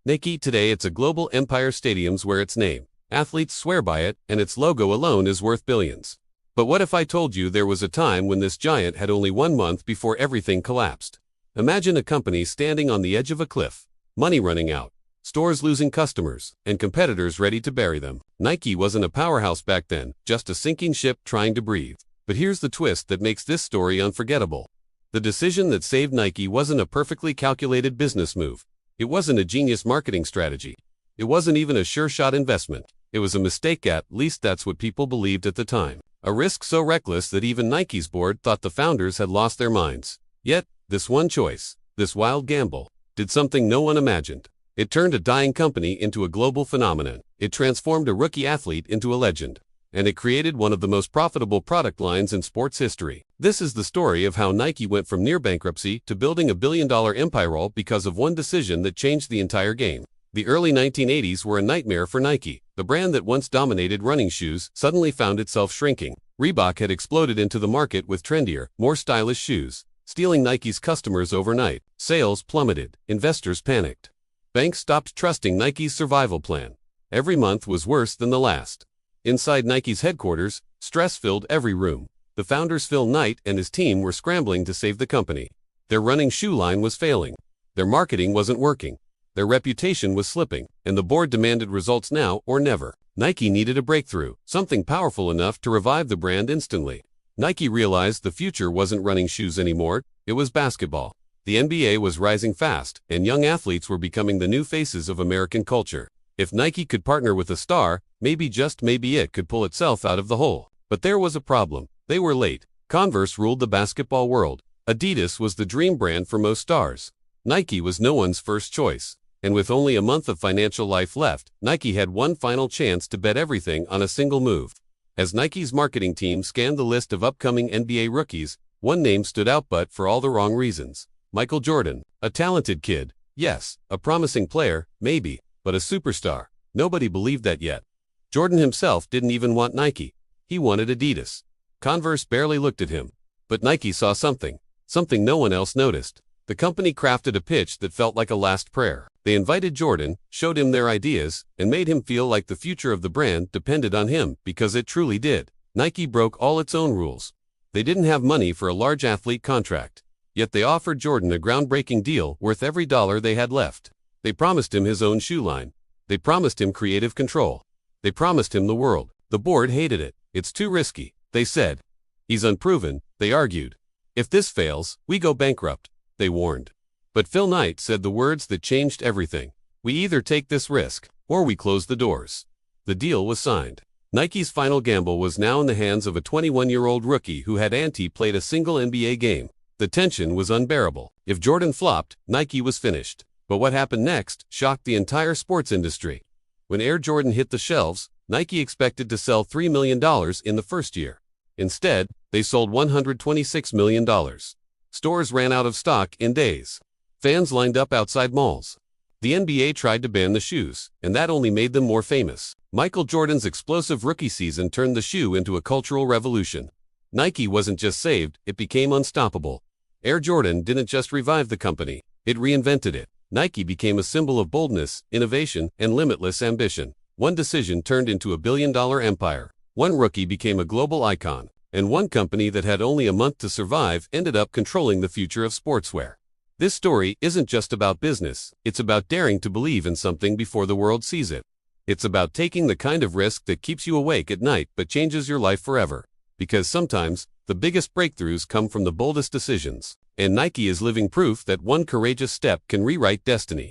Nike today, it's a global empire. Stadiums wear its name. Athletes swear by it, and its logo alone is worth billions. But what if I told you there was a time when this giant had only 1 month before everything collapsed? Imagine a company standing on the edge of a cliff, money running out, stores losing customers, and competitors ready to bury them. Nike wasn't a powerhouse back then, just a sinking ship trying to breathe. But here's the twist that makes this story unforgettable. The decision that saved Nike wasn't a perfectly calculated business move. It wasn't a genius marketing strategy. It wasn't even a sure-shot investment. It was a mistake, at least that's what people believed at the time. A risk so reckless that even Nike's board thought the founders had lost their minds. Yet, this one choice, this wild gamble, did something no one imagined. It turned a dying company into a global phenomenon. It transformed a rookie athlete into a legend. And it created one of the most profitable product lines in sports history. This is the story of how Nike went from near bankruptcy to building a billion-dollar empire, all because of one decision that changed the entire game. The early 1980s were a nightmare for Nike. The brand that once dominated running shoes suddenly found itself shrinking. Reebok had exploded into the market with trendier, more stylish shoes, stealing Nike's customers overnight. Sales plummeted. Investors panicked. Banks stopped trusting Nike's survival plan. Every month was worse than the last. Inside Nike's headquarters, stress filled every room. The founders Phil Knight and his team were scrambling to save the company. Their running shoe line was failing. Their marketing wasn't working. Their reputation was slipping, and the board demanded results now or never. Nike needed a breakthrough, something powerful enough to revive the brand instantly. Nike realized the future wasn't running shoes anymore, it was basketball. The NBA was rising fast, and young athletes were becoming the new faces of American culture. If Nike could partner with a star, maybe, just maybe, it could pull itself out of the hole. But there was a problem. They were late. Converse ruled the basketball world. Adidas was the dream brand for most stars. Nike was no one's first choice. And with only a month of financial life left, Nike had one final chance to bet everything on a single move. As Nike's marketing team scanned the list of upcoming NBA rookies, one name stood out, but for all the wrong reasons. Michael Jordan. A talented kid. Yes. A promising player, maybe. But a superstar. Nobody believed that yet. Jordan himself didn't even want Nike. He wanted Adidas. Converse barely looked at him. But Nike saw something no one else noticed. The company crafted a pitch that felt like a last prayer. They invited Jordan, showed him their ideas, and made him feel like the future of the brand depended on him, because it truly did. Nike broke all its own rules. They didn't have money for a large athlete contract. Yet they offered Jordan a groundbreaking deal worth every dollar they had left. They promised him his own shoe line. They promised him creative control. They promised him the world. The board hated it. It's too risky, they said. He's unproven, they argued. If this fails, we go bankrupt, they warned. But Phil Knight said the words that changed everything. We either take this risk, or we close the doors. The deal was signed. Nike's final gamble was now in the hands of a 21-year-old rookie who had played a single NBA game. The tension was unbearable. If Jordan flopped, Nike was finished. But what happened next shocked the entire sports industry. When Air Jordan hit the shelves, Nike expected to sell $3 million in the first year. Instead, they sold $126 million. Stores ran out of stock in days. Fans lined up outside malls. The NBA tried to ban the shoes, and that only made them more famous. Michael Jordan's explosive rookie season turned the shoe into a cultural revolution. Nike wasn't just saved, it became unstoppable. Air Jordan didn't just revive the company, it reinvented it. Nike became a symbol of boldness, innovation, and limitless ambition. One decision turned into a billion-dollar empire. One rookie became a global icon. And one company that had only a month to survive ended up controlling the future of sportswear. This story isn't just about business, it's about daring to believe in something before the world sees it. It's about taking the kind of risk that keeps you awake at night but changes your life forever. Because sometimes, the biggest breakthroughs come from the boldest decisions. And Nike is living proof that one courageous step can rewrite destiny.